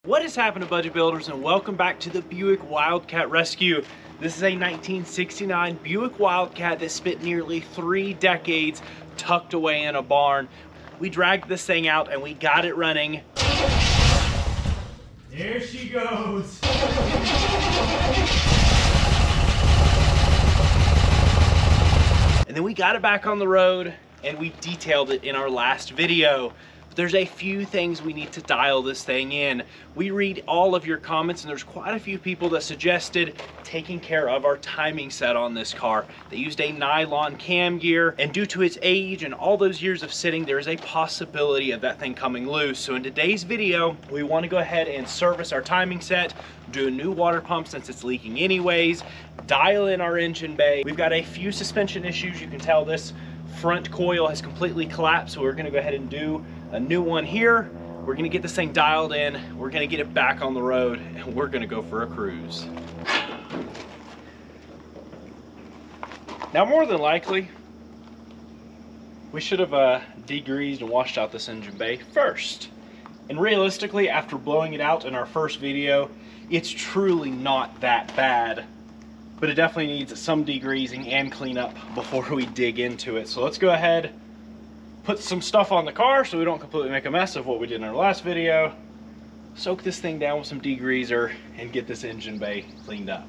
What is happening, budget builders, and welcome back to the Buick Wildcat Rescue. This is a 1969 Buick Wildcat that spent nearly 3 decades tucked away in a barn. We dragged this thing out and we got it running. There she goes. And then we got it back on the road and we detailed it in our last video. There's a few things we need to dial this thing in. We read all of your comments and there's quite a few people that suggested taking care of our timing set on this car. They used a nylon cam gear, and due to its age and all those years of sitting, there is a possibility of that thing coming loose. So in today's video, we want to go ahead and service our timing set, do a new water pump since it's leaking anyways, dial in our engine bay. We've got a few suspension issues. You can tell this front coil has completely collapsed, so we're going to go ahead and do a new one here. We're gonna get this thing dialed in, we're gonna get it back on the road, and we're gonna go for a cruise. Now, more than likely, we should have degreased and washed out this engine bay first. And realistically, after blowing it out in our first video, it's truly not that bad. But it definitely needs some degreasing and cleanup before we dig into it. So let's go ahead, put some stuff on the car so we don't completely make a mess of what we did in our last video. Soak this thing down with some degreaser and get this engine bay cleaned up.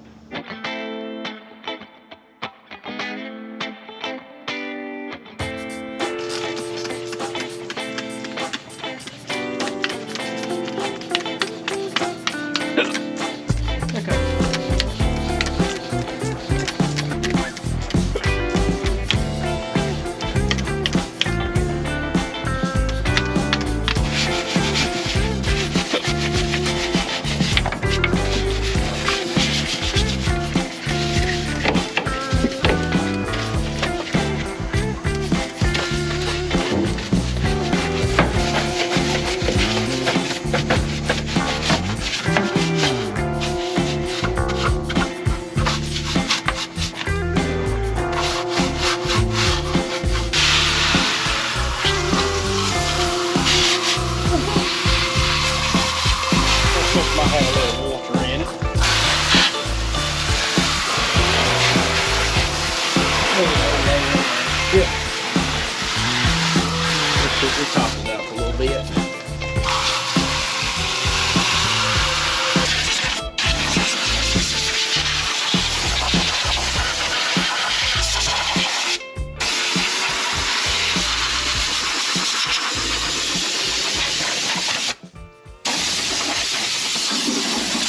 Let's top it up a little bit.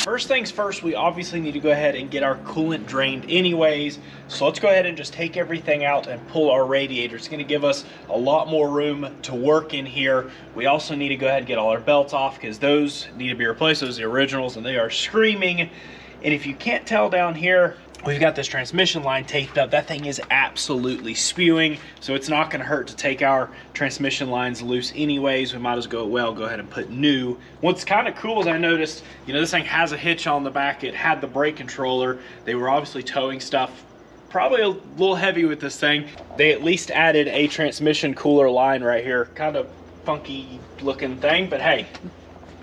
First things first, we obviously need to go ahead and get our coolant drained anyways. So let's go ahead and just take everything out and pull our radiator. It's going to give us a lot more room to work in here. We also need to go ahead and get all our belts off because those need to be replaced. Those are the originals and they are screaming. And if you can't tell down here, we've got this transmission line taped up. That thing is absolutely spewing, so it's not going to hurt to take our transmission lines loose anyways. We might as well go ahead and put new. What's kind of cool is I noticed, this thing has a hitch on the back. It had the brake controller. They were obviously towing stuff probably a little heavy with this thing. They at least added a transmission cooler line right here. Kind of funky looking thing, but hey,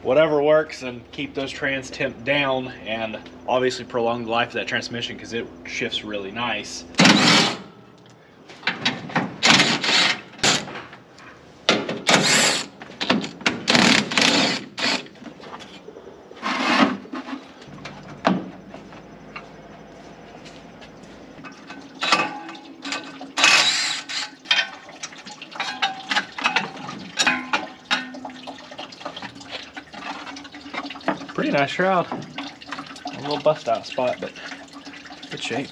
whatever works, and keep those trans temp down and obviously prolong the life of that transmission because it shifts really nice. Pretty nice shroud. A little bust out spot, but good shape.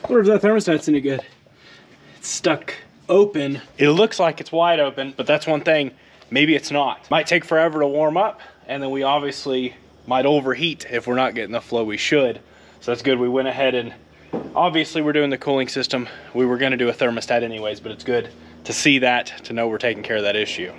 I wonder if that thermostat's any good. It's stuck open. It looks like it's wide open, but that's one thing. Maybe it's not. Might take forever to warm up, and then we obviously might overheat if we're not getting the flow we should. So that's good. We went ahead and obviously we're doing the cooling system. We were gonna do a thermostat anyways, but it's good to see that, to know we're taking care of that issue.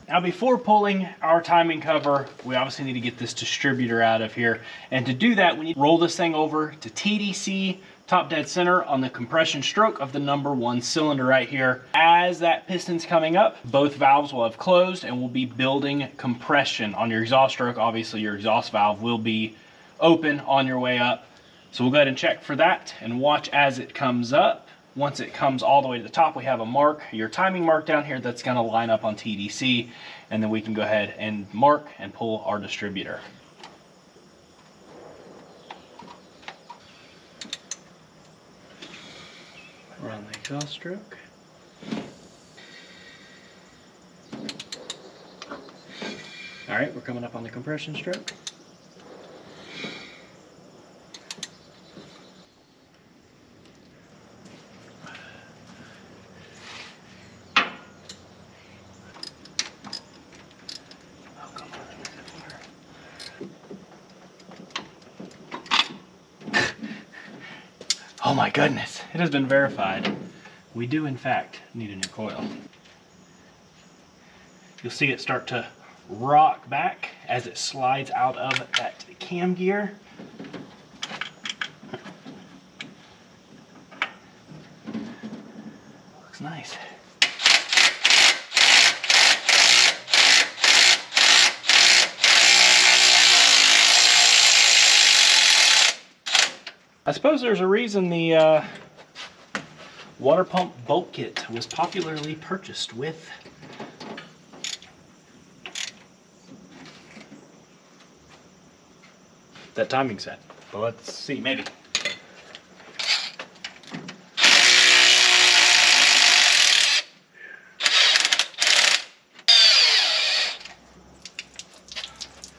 Now before pulling our timing cover, we obviously need to get this distributor out of here. And to do that, we need to roll this thing over to TDC, top dead center on the compression stroke of the #1 cylinder right here. As that piston's coming up, both valves will have closed and we'll be building compression on your exhaust stroke. Obviously your exhaust valve will be open on your way up. So we'll go ahead and check for that and watch as it comes up. Once it comes all the way to the top, we have a mark, your timing mark down here that's gonna line up on TDC, and then we can go ahead and mark and pull our distributor. Run the exhaust stroke. All right, we're coming up on the compression stroke. Oh my goodness, it has been verified. We do in fact need a new coil. You'll see it start to rock back as it slides out of that cam gear. Looks nice. I suppose there's a reason the water pump bolt kit was popularly purchased with that timing set. But let's see, maybe.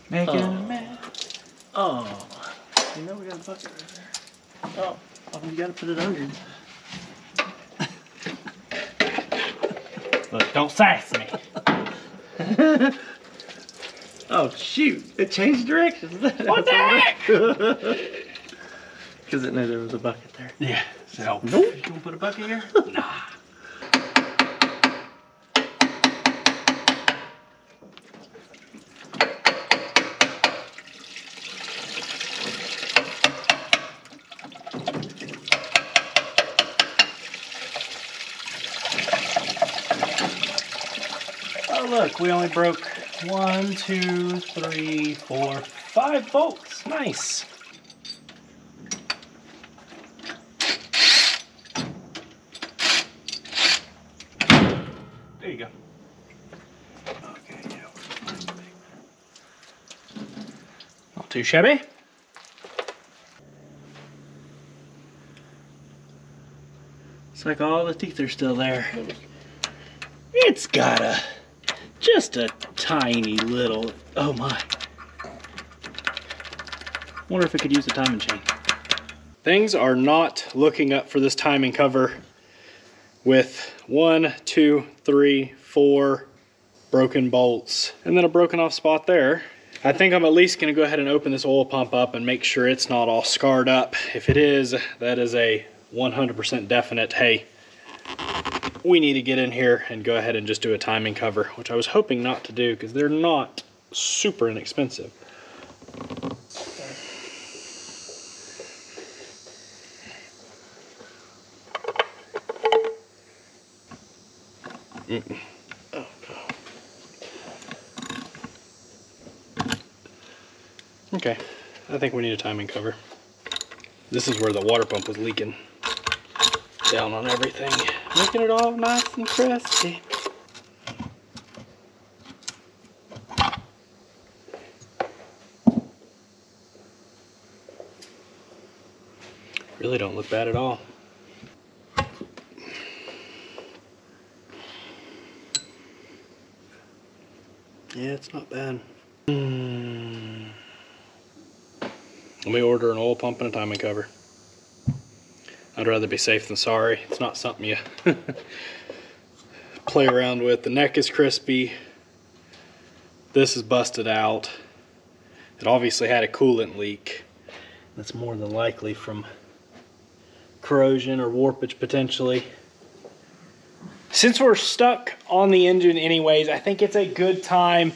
Making a mess. Oh, you know we got a bucket right there. Oh, you gotta put it under. Look, don't sass me. Oh shoot, it changed directions. What the heck? Because it knew there was a bucket there. Yeah, so. Nope. You gonna put a bucket here? Nah. Oh look, we only broke 1, 2, 3, 4, 5 bolts. Nice. There you go. Okay, yeah. Not too shabby. It's like all the teeth are still there. It's got just a tiny little, oh my. Wonder if it could use a timing chain. Things are not looking up for this timing cover with 1, 2, 3, 4 broken bolts and then a broken off spot there. I think I'm at least gonna go ahead and open this oil pump up and make sure it's not all scarred up. If it is, that is a 100% definite, hey, we need to get in here and go ahead and just do a timing cover, which I was hoping not to do because they're not super inexpensive. Oh. Okay, I think we need a timing cover. This is where the water pump was leaking down on everything, making it all nice and crusty. Really don't look bad at all. Yeah, it's not bad. Let me order an oil pump and a timing cover. I'd rather be safe than sorry. It's not something you play around with. The neck is crispy. This is busted out. It obviously had a coolant leak. That's more than likely from corrosion or warpage potentially. Since we're stuck on the engine anyways, I think it's a good time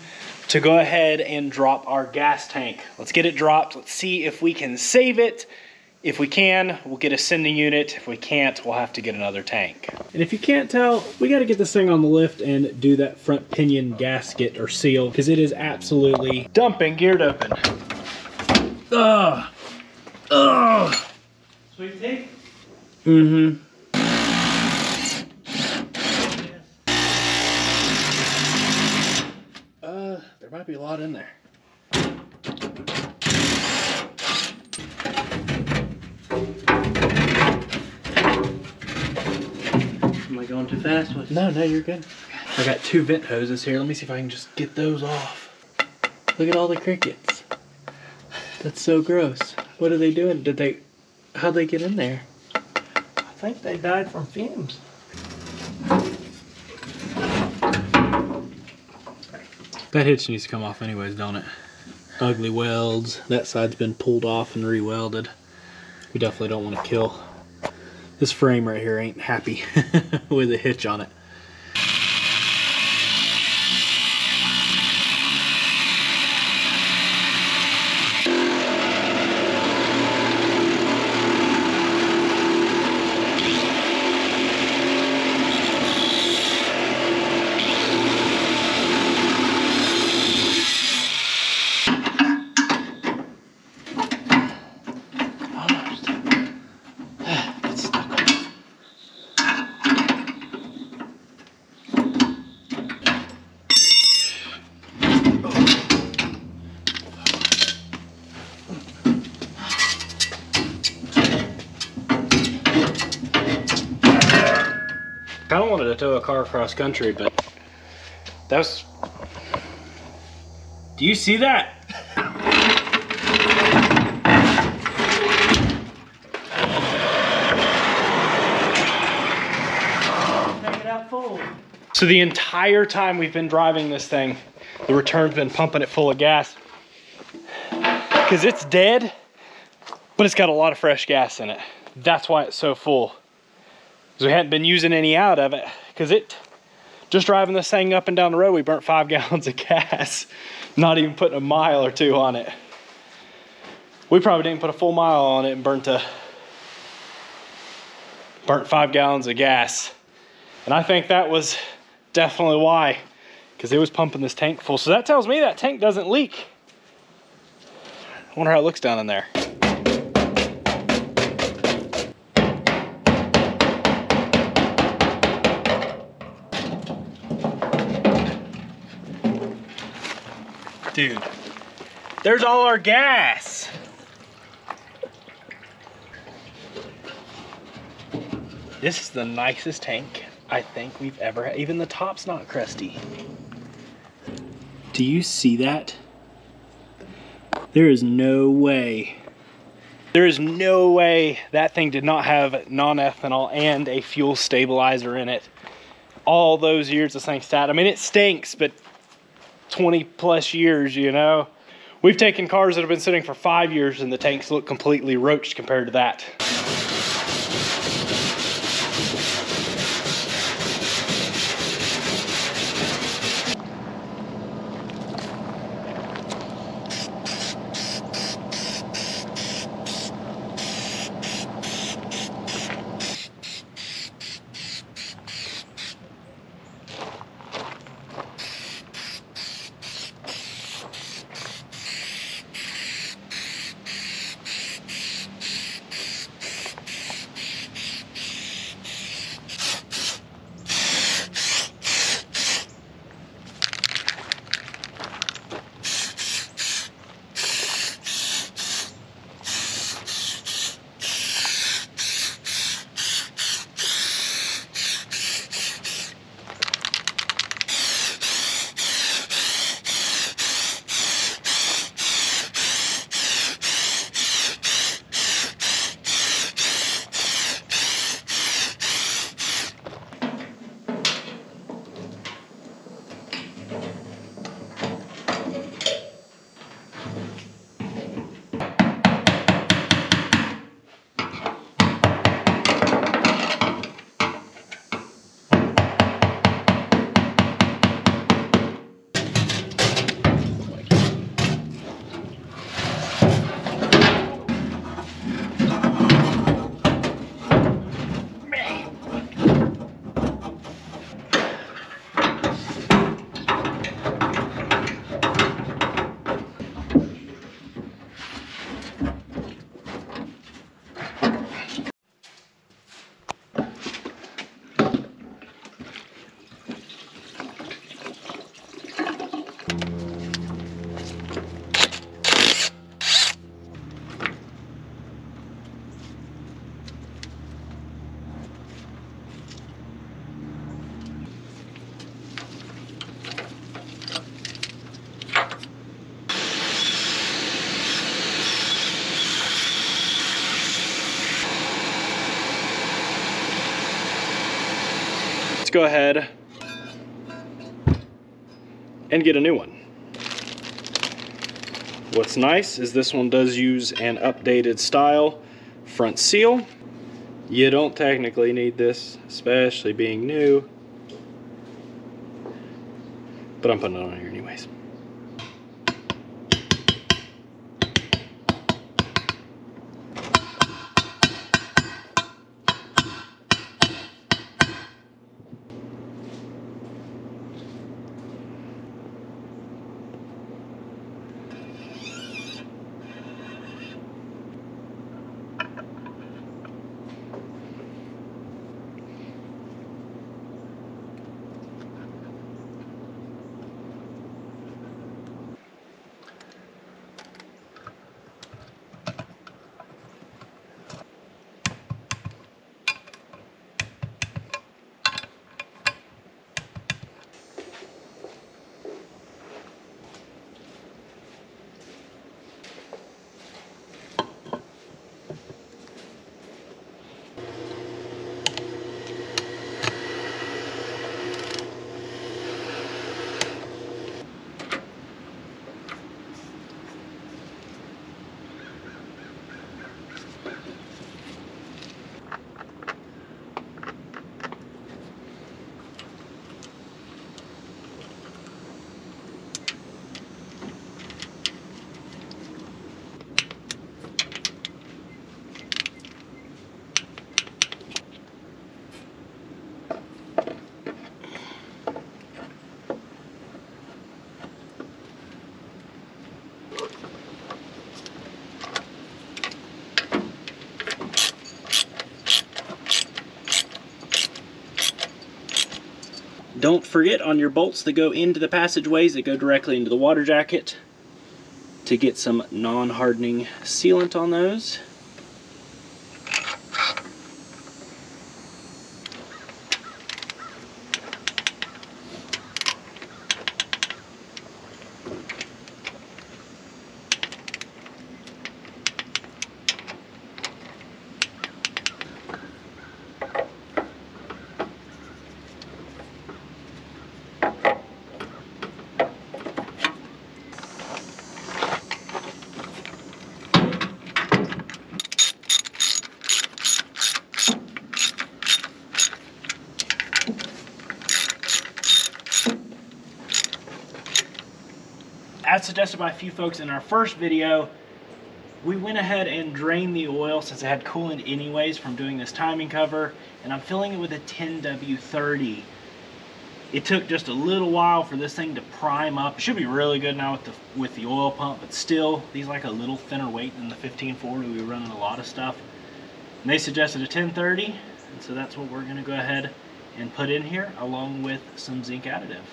to go ahead and drop our gas tank. Let's get it dropped. Let's see if we can save it. If we can, we'll get a sending unit. If we can't, we'll have to get another tank. And if you can't tell, we got to get this thing on the lift and do that front pinion gasket or seal, because it is absolutely dumping geared open. Ugh. Ugh. Sweet tea? Mm-hmm. There might be a lot in there. Am I going too fast with it? No, you're good. I got 2 vent hoses here. Let me see if I can just get those off. Look at all the crickets. That's so gross. What are they doing? How'd they get in there? I think they died from fumes. That hitch needs to come off anyways, don't it? Ugly welds. That side's been pulled off and re-welded. We definitely don't want to kill. This frame right here ain't happy with a hitch on it. I kind of wanted to tow a car across country, but that's... Do you see that? Take it out full. So the entire time we've been driving this thing, the return's been pumping it full of gas. Because it's dead, but it's got a lot of fresh gas in it. That's why it's so full. Because we hadn't been using any out of it. Because just driving this thing up and down the road, we burnt 5 gallons of gas. Not even putting a mile or 2 on it. We probably didn't put a full mile on it and burnt 5 gallons of gas. And I think that was definitely why. Because it was pumping this tank full. So that tells me that tank doesn't leak. I wonder how it looks down in there. Dude, there's all our gas. This is the nicest tank I think we've ever had. Even the top's not crusty. Do you see that? There is no way. There is no way that thing did not have non-ethanol and a fuel stabilizer in it. All those years this thing sat. I mean, it stinks, but 20 plus years, you know. We've taken cars that have been sitting for 5 years and the tanks look completely roached compared to that. let's go ahead and get a new one. What's nice is this one does use an updated style front seal. You don't technically need this, especially being new, but I'm putting it on here anyways. Don't forget on your bolts that go into the passageways that go directly into the water jacket to get some non-hardening sealant on those. As suggested by a few folks in our first video, we went ahead and drained the oil since it had coolant anyways from doing this timing cover, and I'm filling it with a 10W30. It took just a little while for this thing to prime up. It should be really good now with the oil pump, but still, these like a little thinner weight than the 1540. We were running a lot of stuff. And they suggested a 1030, and so that's what we're gonna go ahead and put in here along with some zinc additive.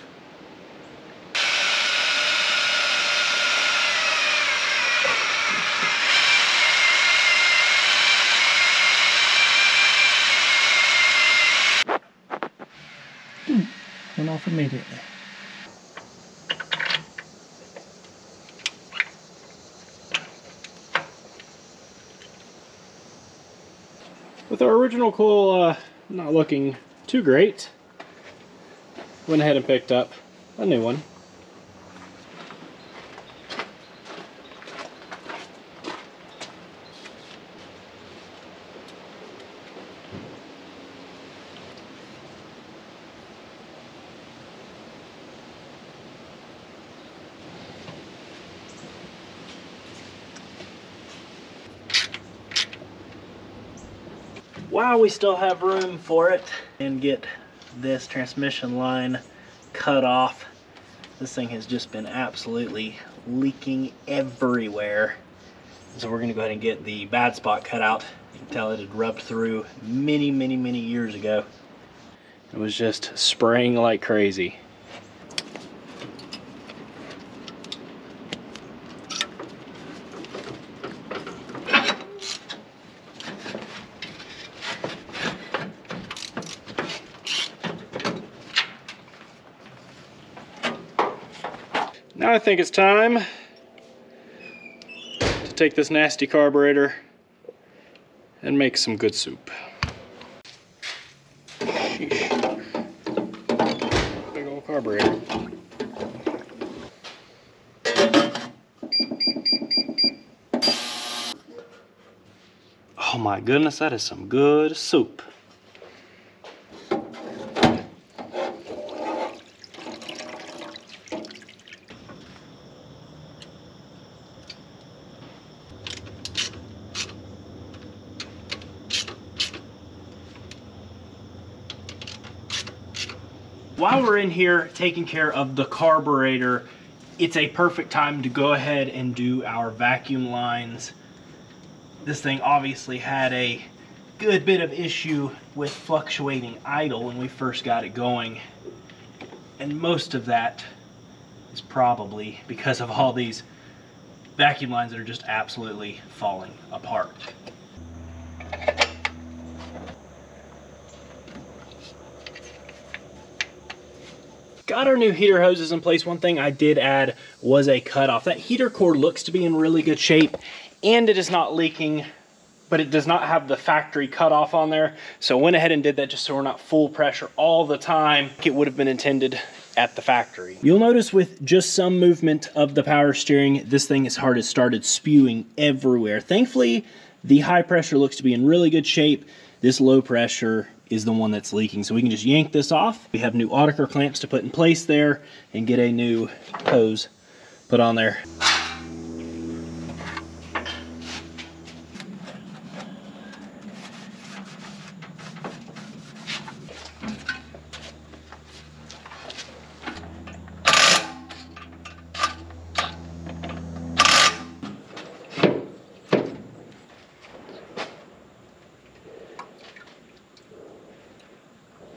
Went off immediately. With our original coil not looking too great, went ahead and picked up a new one. While we still have room for it and get this transmission line cut off, this thing has just been absolutely leaking everywhere. So we're going to go ahead and get the bad spot cut out. You can tell it had rubbed through many years ago. It was just spraying like crazy. Now I think it's time to take this nasty carburetor and make some good soup. Sheesh. carburetor. Oh my goodness, that is some good soup. While we're in here taking care of the carburetor, it's a perfect time to go ahead and do our vacuum lines. This thing obviously had a good bit of issue with fluctuating idle when we first got it going. And most of that is probably because of all these vacuum lines that are just absolutely falling apart. Got our new heater hoses in place. One thing I did add was a cutoff. That heater cord looks to be in really good shape and it is not leaking, but it does not have the factory cutoff on there. So I went ahead and did that just so we're not full pressure all the time. It would have been intended at the factory. You'll notice with just some movement of the power steering, this thing has started spewing everywhere. Thankfully, the high pressure looks to be in really good shape. This low pressure is the one that's leaking. So we can just yank this off. We have new Audiker clamps to put in place there and get a new hose put on there.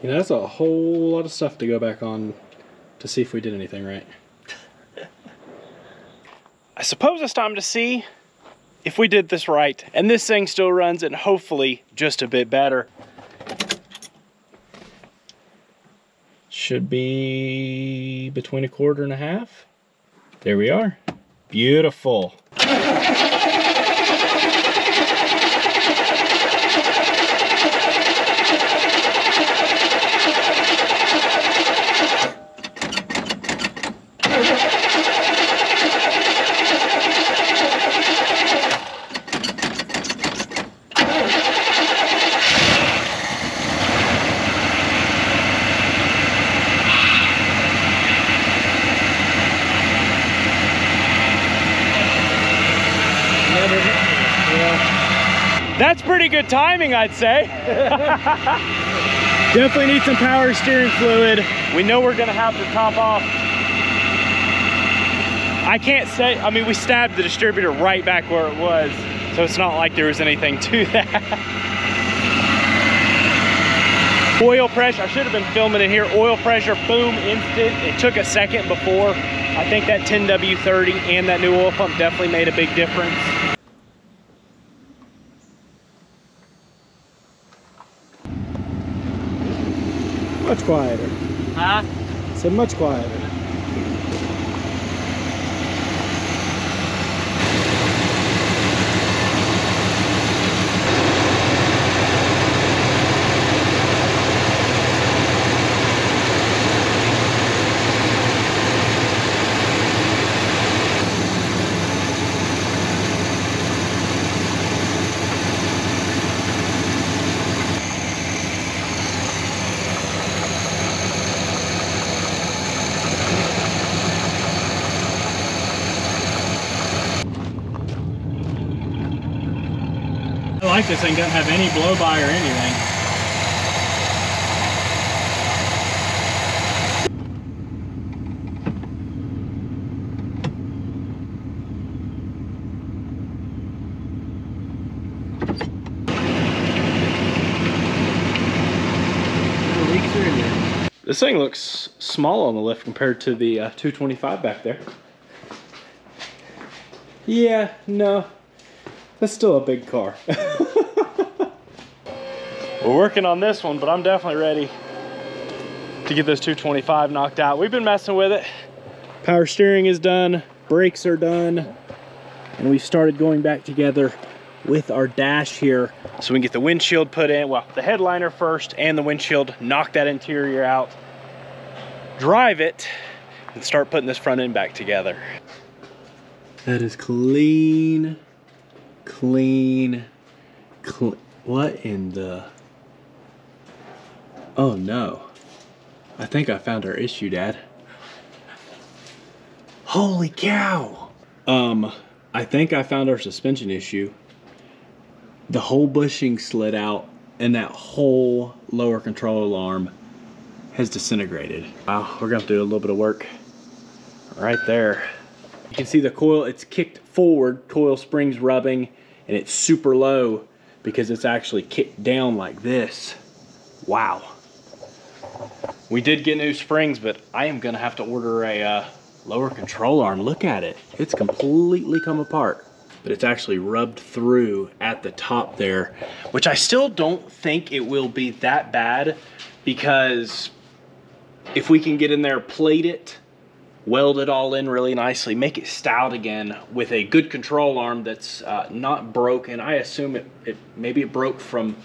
You know, that's a whole lot of stuff to go back on to see if we did anything right. I suppose it's time to see if we did this right. And this thing still runs and hopefully just a bit better. Should be between 1/4 and 1/2. There we are. Beautiful. That's pretty good timing, I'd say. Definitely need some power steering fluid. We know we're gonna have to top off. I can't say, I mean, we stabbed the distributor right back where it was, so it's not like there was anything to that. Oil pressure, I should have been filming it here. Oil pressure, boom, instant. It took a second before. I think that 10W30 and that new oil pump definitely made a big difference. Much quieter. Huh? So much quieter. I like this thing, doesn't have any blow by or anything. This thing looks small on the lift compared to the 225 back there. Yeah, no. That's still a big car. We're working on this one, but I'm definitely ready to get this 225 knocked out. We've been messing with it. Power steering is done, brakes are done, and we've started going back together with our dash here so we can get the windshield put in. Well, the headliner first and the windshield, knock that interior out. drive it and start putting this front end back together. That is clean, clean, clean. What in the... Oh no. I think I found our issue, Dad. Holy cow. I think I found our suspension issue. The whole bushing slid out and that whole lower control arm has disintegrated. Wow, we're gonna have to do a little bit of work right there. You can see the coil, it's kicked forward, coil springs rubbing, and it's super low because it's actually kicked down like this. Wow. We did get new springs, but I am gonna have to order a lower control arm. Look at it, it's completely come apart. But it's actually rubbed through at the top there, which I still don't think it will be that bad, because if we can get in there, plate it, weld it all in really nicely, make it stout again with a good control arm that's not broken. I assume maybe it broke from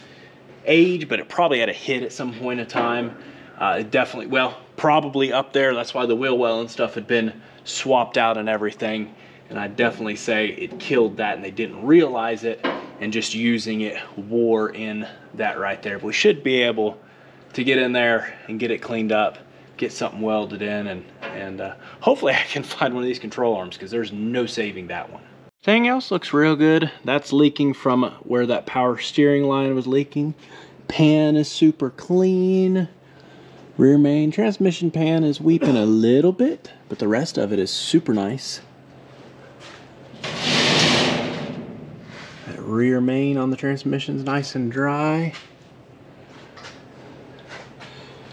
age, but it probably had a hit at some point in time. It definitely, well, probably up there. That's why the wheel well and stuff had been swapped out and everything. And I definitely say it killed that and they didn't realize it, and just using it wore in that right there. But we should be able to get in there and get it cleaned up, get something welded in, and hopefully I can find one of these control arms, because there's no saving that one. Everything else looks real good. That's leaking from where that power steering line was leaking. Pan is super clean. Rear main transmission pan is weeping a little bit, but the rest of it is super nice. That rear main on the transmission's nice and dry.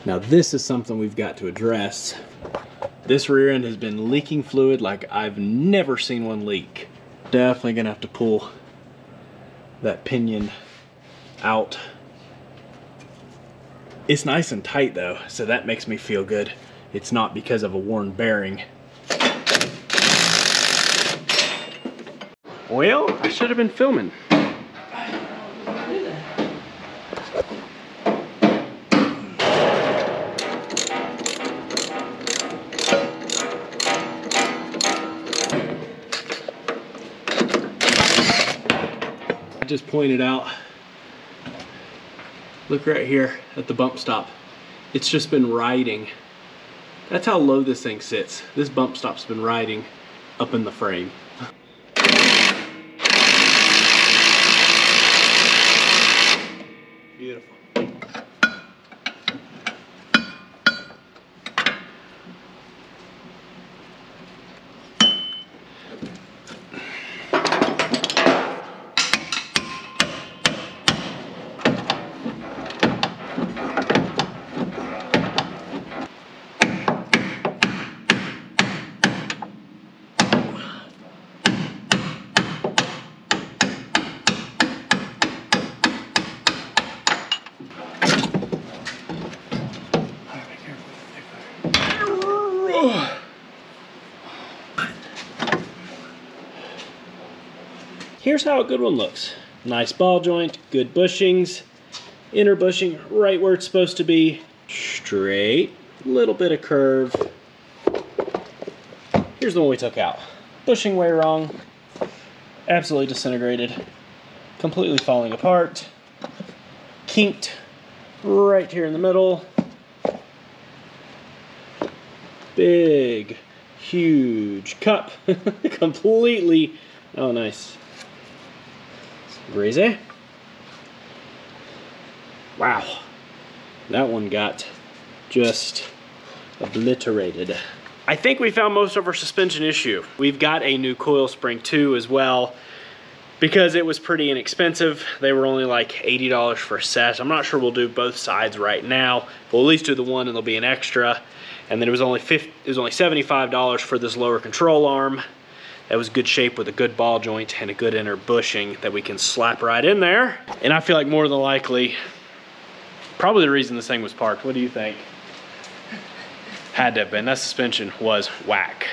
Now this is something we've got to address. This rear end has been leaking fluid like I've never seen one leak. Definitely gonna have to pull that pinion out. It's nice and tight though, so that makes me feel good. It's not because of a worn bearing. Well, I should have been filming. I just pointed out, look right here at the bump stop. It's just been riding. That's how low this thing sits. This bump stop's been riding up in the frame. Beautiful. Here's how a good one looks. Nice ball joint, good bushings, inner bushing right where it's supposed to be, straight, little bit of curve. Here's the one we took out. Bushing way wrong, absolutely disintegrated, completely falling apart, kinked right here in the middle. Big, huge cup, completely, oh nice. Greasy. Wow, that one got just obliterated. I think we found most of our suspension issue. We've got a new coil spring too as well, because it was pretty inexpensive. They were only like $80 for a set. I'm not sure we'll do both sides right now. We'll at least do the one and there'll be an extra. And then it was only $75 for this lower control arm. That was good shape with a good ball joint and a good inner bushing that we can slap right in there. And I feel like more than likely, probably the reason this thing was parked. What do you think? Had to have been. That suspension was whack.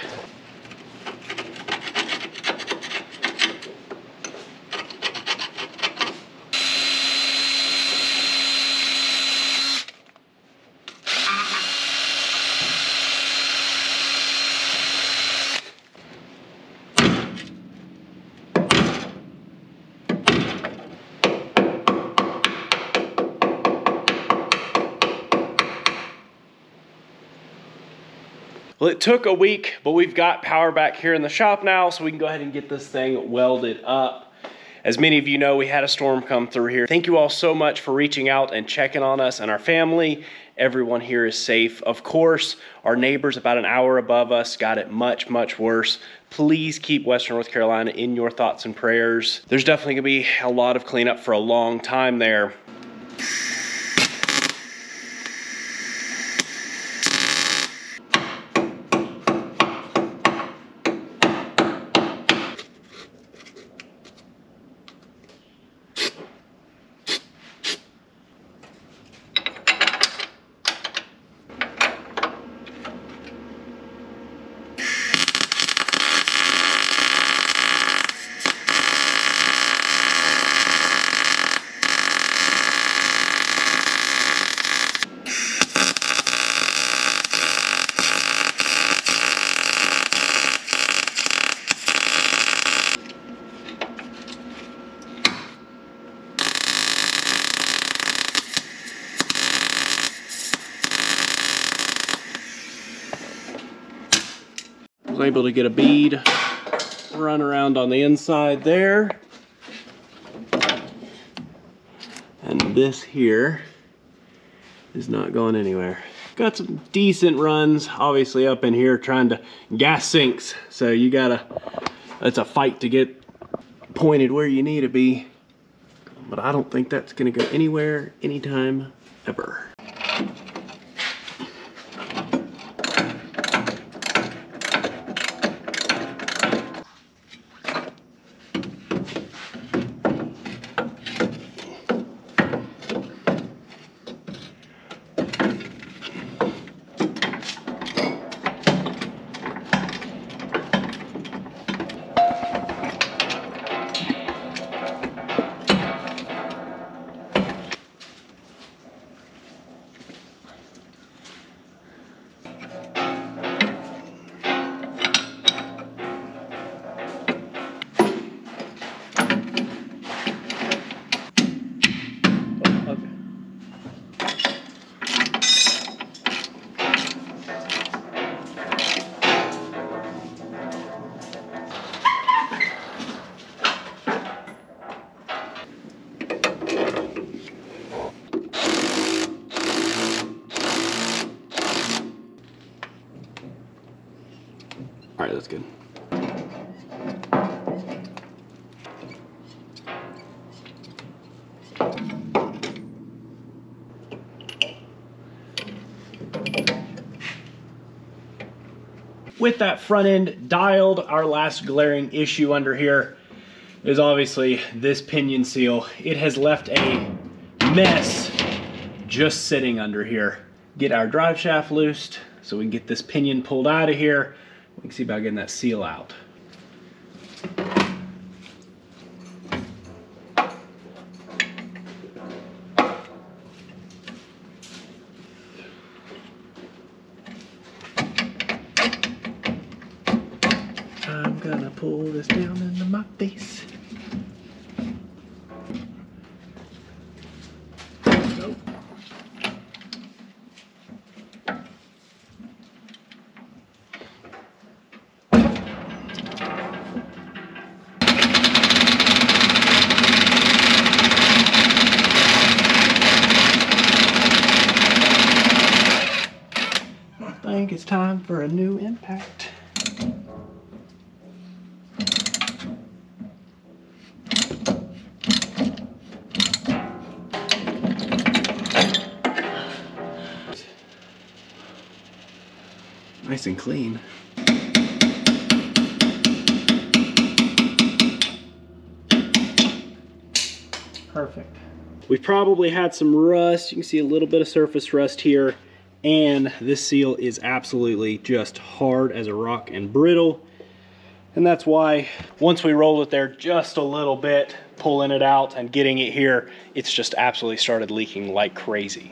Well, it took a week, but we've got power back here in the shop now, so we can go ahead and get this thing welded up. As many of you know, we had a storm come through here. Thank you all so much for reaching out and checking on us and our family. Everyone here is safe. Of course, our neighbors about an hour above us got it much, much worse. Please keep Western North Carolina in your thoughts and prayers. There's definitely gonna be a lot of cleanup for a long time there. Was able to get a bead run around on the inside there. And this here is not going anywhere. Got some decent runs, obviously up in here trying to gas sinks. So you gotta, it's a fight to get pointed where you need to be. But I don't think that's gonna go anywhere, anytime, ever. All right, that's good. With that front end dialed, our last glaring issue under here is obviously this pinion seal. It has left a mess just sitting under here. Get our drive shaft loosed so we can get this pinion pulled out of here. We can see about getting that seal out. I'm gonna pull this down into my face. Nope. I think it's time for a new impact. Nice and clean. Perfect. We probably had some rust. You can see a little bit of surface rust here. And this seal is absolutely just hard as a rock and brittle. And that's why once we rolled it there just a little bit, pulling it out and getting it here, it's just absolutely started leaking like crazy.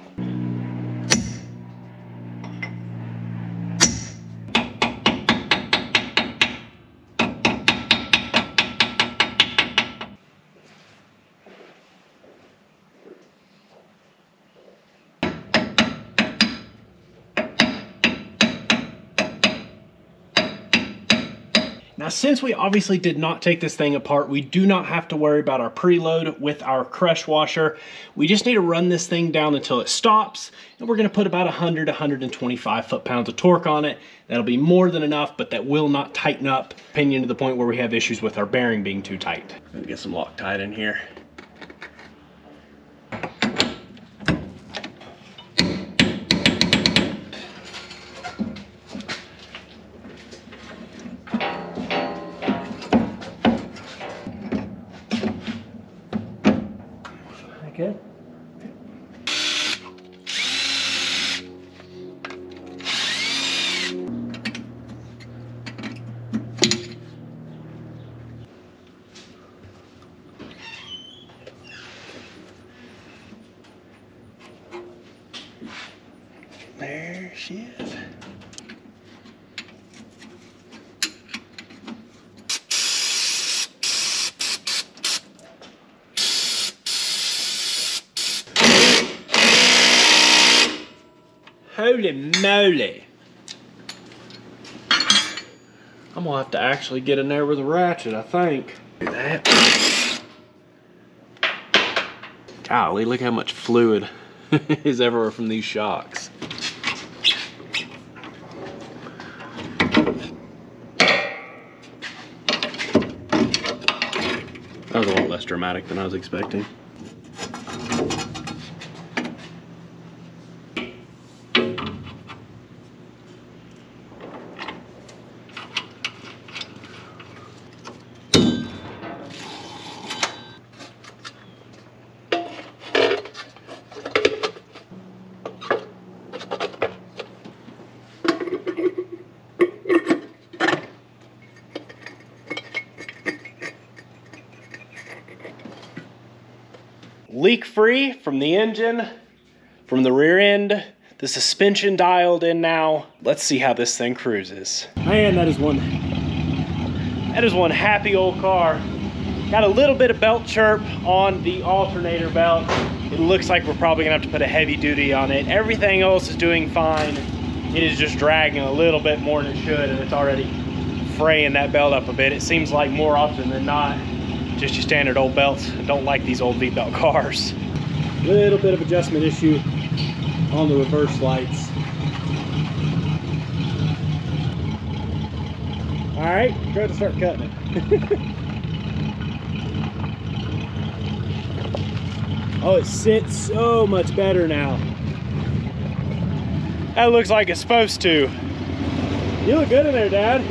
Now, since we obviously did not take this thing apart, we do not have to worry about our preload with our crush washer. We just need to run this thing down until it stops, and we're gonna put about 100 to 125 foot-pounds of torque on it. That'll be more than enough, but that will not tighten up pinion to the point where we have issues with our bearing being too tight. Let me get some Loctite in here. Good. There she is. Holy moly. I'm gonna have to actually get in there with a ratchet, I think. Do that. Golly, look how much fluid is everywhere from these shocks. That was a lot less dramatic than I was expecting. Leak free from the engine, from the rear end, the suspension dialed in now. Let's see how this thing cruises. Man, that is one happy old car. Got a little bit of belt chirp on the alternator belt. It looks like we're probably gonna have to put a heavy duty on it. Everything else is doing fine. It is just dragging a little bit more than it should, and it's already fraying that belt up a bit. It seems like more often than not, just your standard old belts. I don't like these old V-belt cars. Little bit of adjustment issue on the reverse lights. All right, go to start cutting it. Oh, it sits so much better now. That looks like it's supposed to. You look good in there, Dad.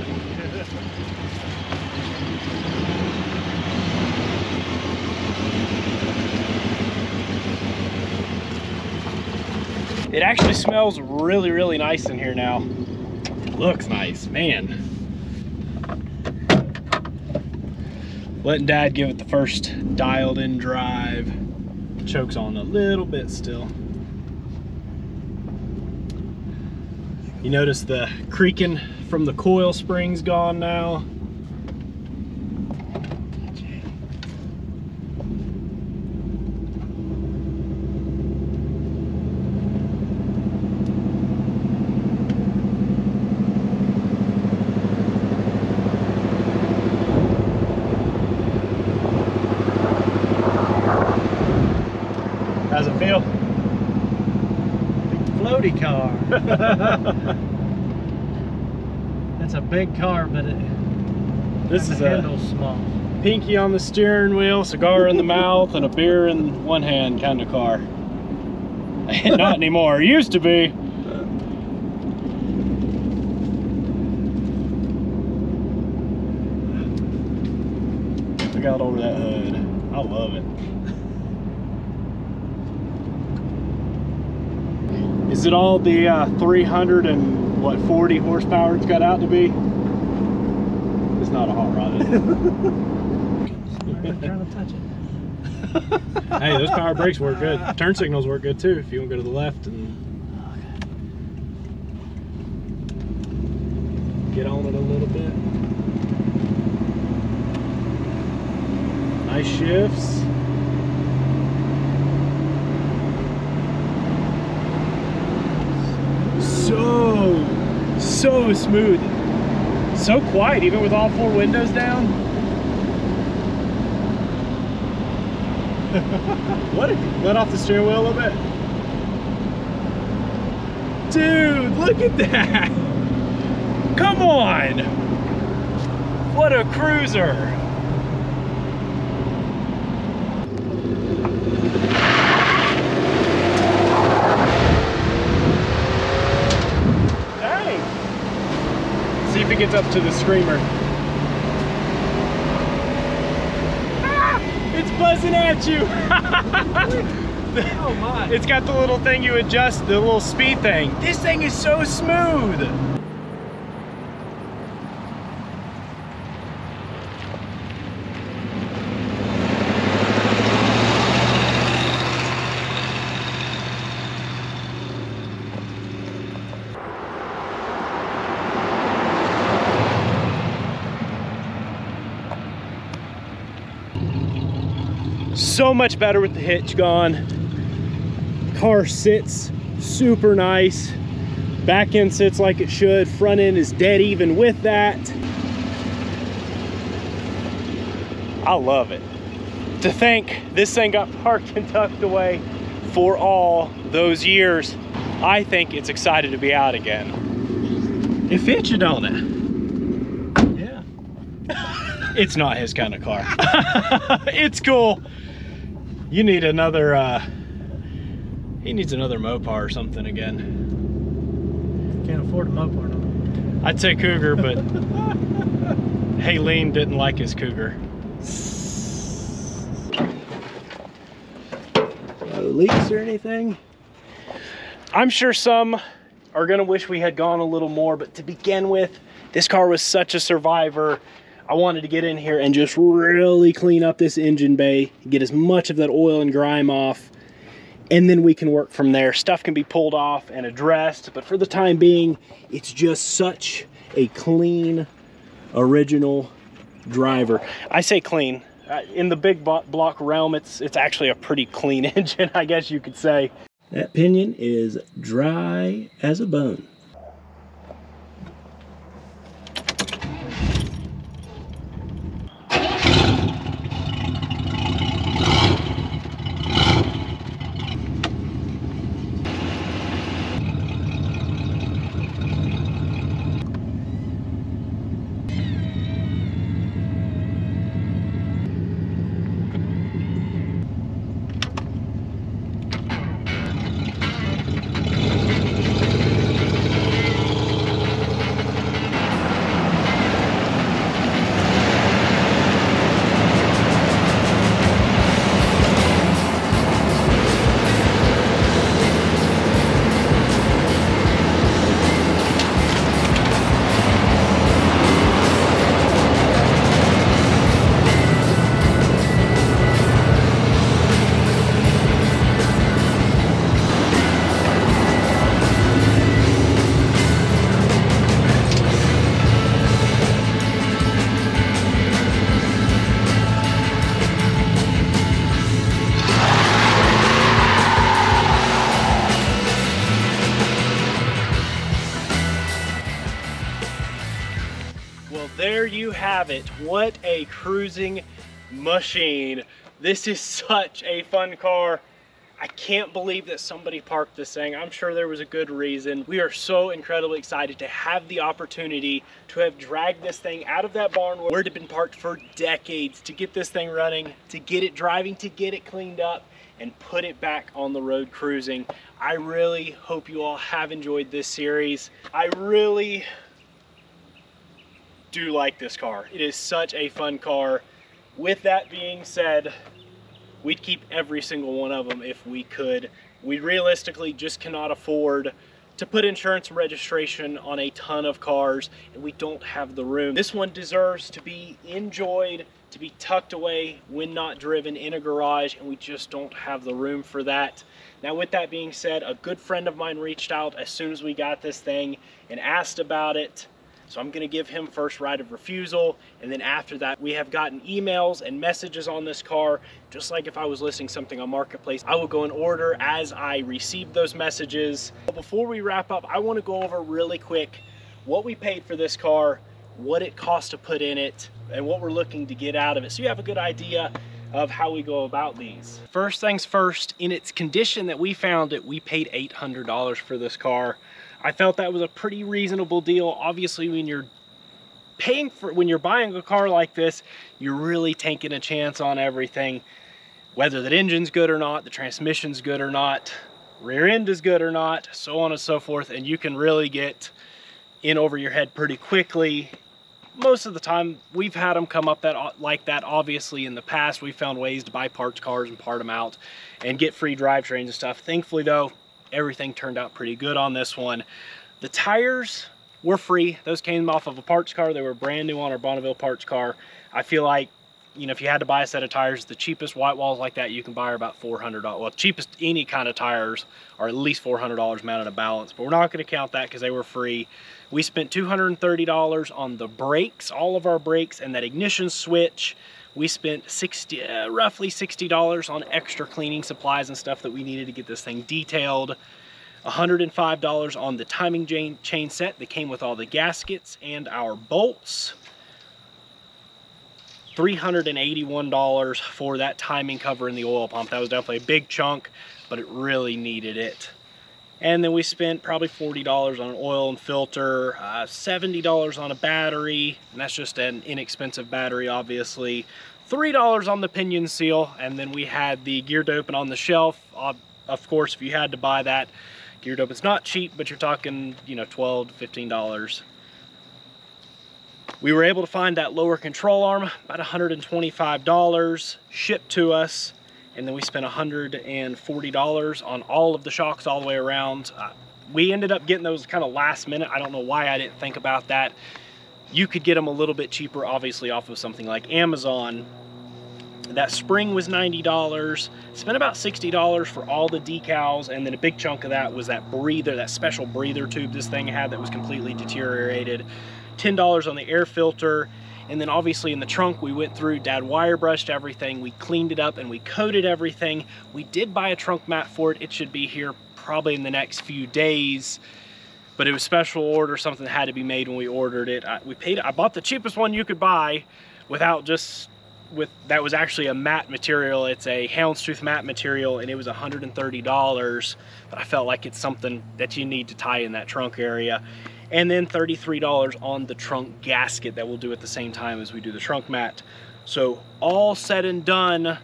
It actually smells really, really nice in here now. It looks nice, man. Letting Dad give it the first dialed in drive. Choke's on a little bit still. You notice the creaking from the coil spring's gone now. How's it feel? Big floaty car. It's a big car, but This is the a handle's small. pinky on the steering wheel, cigar in the mouth, and a beer in one hand kind of car. Not anymore. It used to be. Look out over that hood. I love it. Is it all the 340 horsepower it's got out to be? It's not a hot rod, is it? I'm trying to touch it. Hey, those power brakes work good. Turn signals work good too if you want to go to the left and get on it a little bit. Nice shifts. So smooth. It's so quiet, even with all 4 windows down. Let off the steering wheel a little bit. Dude, look at that. Come on. What a cruiser. Dang. See if it gets up to the screamer. It's buzzing at you. Oh my. It's got the little thing you adjust, the little speed thing. This thing is so smooth. So much better with the hitch gone. Car sits super nice. Back end sits like it should. Front end is dead even with that. I love it. To think this thing got parked and tucked away for all those years, I think it's excited to be out again. It fits you, don't it? Yeah. It's not his kind of car. It's cool. You need another, he needs another Mopar or something again. Can't afford a Mopar no more. I'd say Cougar, but Haleen didn't like his Cougar. No leaks or anything? I'm sure some are gonna wish we had gone a little more, but to begin with, this car was such a survivor. I wanted to get in here and just really clean up this engine bay, get as much of that oil and grime off, and then we can work from there. Stuff can be pulled off and addressed, but for the time being, it's just such a clean, original driver. I say clean. In the big block realm, it's actually a pretty clean engine, I guess you could say. That pinion is dry as a bone. There you have it. What a cruising machine. This is such a fun car. I can't believe that somebody parked this thing. I'm sure there was a good reason. We are so incredibly excited to have the opportunity to have dragged this thing out of that barn where it had been parked for decades, to get this thing running, to get it driving, to get it cleaned up, and put it back on the road cruising. I really hope you all have enjoyed this series. I really do like this car. It is such a fun car. With that being said, we'd keep every single one of them if we could. We realistically just cannot afford to put insurance and registration on a ton of cars, and we don't have the room. This one deserves to be enjoyed, to be tucked away when not driven in a garage, and we just don't have the room for that. Now, with that being said, a good friend of mine reached out as soon as we got this thing and asked about it. So I'm gonna give him first right of refusal, and then after that, we have gotten emails and messages on this car. Just like if I was listing something on Marketplace, I will go in order as I receive those messages. But before we wrap up, I wanna go over really quick what we paid for this car, what it costs to put in it, and what we're looking to get out of it, so you have a good idea of how we go about these. First things first, in its condition that we found it, we paid $800 for this car. I felt that was a pretty reasonable deal. Obviously, when you're buying a car like this, you're really taking a chance on everything, whether the engine's good or not, the transmission's good or not, rear end is good or not, so on and so forth, and you can really get in over your head pretty quickly. Most of the time, we've had them come up like that. Obviously, in the past, we found ways to buy parts cars and part them out and get free drivetrains and stuff. Thankfully, though, everything turned out pretty good on this one. The tires were free. Those came off of a parts car. They were brand new on our Bonneville parts car. I feel like, you know, if you had to buy a set of tires, the cheapest white walls like that you can buy are about $400. Well, cheapest any kind of tires are at least $400 mounted to balance, but we're not going to count that because they were free. We spent $230 on the brakes, all of our brakes, and that ignition switch. We spent roughly $60 on extra cleaning supplies and stuff that we needed to get this thing detailed. $105 on the timing chain set that came with all the gaskets and our bolts. $381 for that timing cover in the oil pump. That was definitely a big chunk, but it really needed it. And then we spent probably $40 on an oil and filter, $70 on a battery, and that's just an inexpensive battery, obviously. $3 on the pinion seal, and then we had the gear doping on the shelf. Of course, if you had to buy that, gear dope, it's not cheap, but you're talking, you know, $12 to $15. We were able to find that lower control arm, about $125 shipped to us. And then we spent $140 on all of the shocks all the way around. We ended up getting those kind of last minute. I don't know why I didn't think about that. You could get them a little bit cheaper, obviously, off of something like Amazon. That spring was $90. Spent about $60 for all the decals, and then a big chunk of that was that breather, that special breather tube this thing had that was completely deteriorated. $10 on the air filter. And then obviously in the trunk, we went through, Dad wire brushed everything, we cleaned it up and we coated everything. We did buy a trunk mat for it. It should be here probably in the next few days, but it was special order, something that had to be made when we ordered it. I bought the cheapest one you could buy that was actually a matte material. It's a houndstooth matte material, and it was $130, but I felt like it's something that you need to tie in that trunk area. And then $33 on the trunk gasket that we'll do at the same time as we do the trunk mat. So all said and done,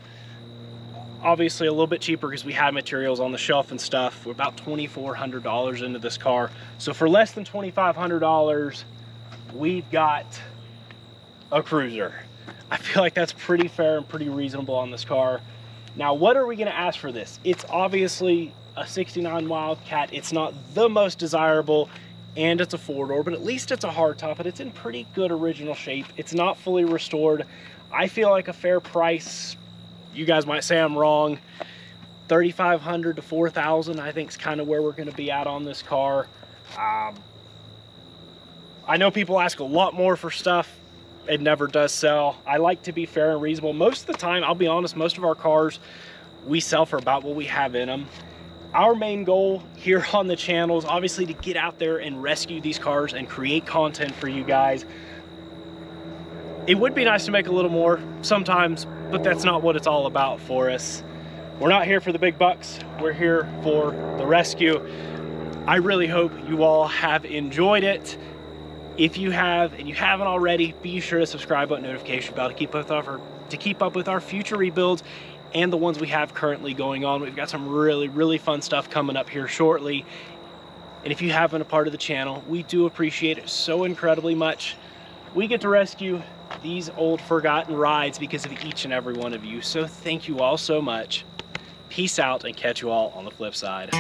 obviously a little bit cheaper because we had materials on the shelf and stuff. We're about $2,400 into this car. So for less than $2,500, we've got a cruiser. I feel like that's pretty fair and pretty reasonable on this car. Now, what are we gonna ask for this? It's obviously a '69 Wildcat. It's not the most desirable, and it's a four-door, but at least it's a hardtop, and it's in pretty good original shape. It's not fully restored. I feel like a fair price. You guys might say I'm wrong. $3,500 to $4,000, I think, is kind of where we're going to be at on this car. I know people ask a lot more for stuff. It never does sell. I like to be fair and reasonable. Most of the time, I'll be honest, most of our cars we sell for about what we have in them. Our main goal here on the channel is obviously to get out there and rescue these cars and create content for you guys. It would be nice to make a little more sometimes, but that's not what it's all about for us. We're not here for the big bucks. We're here for the rescue. I really hope you all have enjoyed it. If you have and you haven't already, be sure to subscribe, button notification bell to keep up with our future rebuilds and the ones we have currently going on. We've got some really fun stuff coming up here shortly. And if you haven't been a part of the channel, we do appreciate it so incredibly much. We get to rescue these old forgotten rides because of each and every one of you. So thank you all so much. Peace out, and catch you all on the flip side.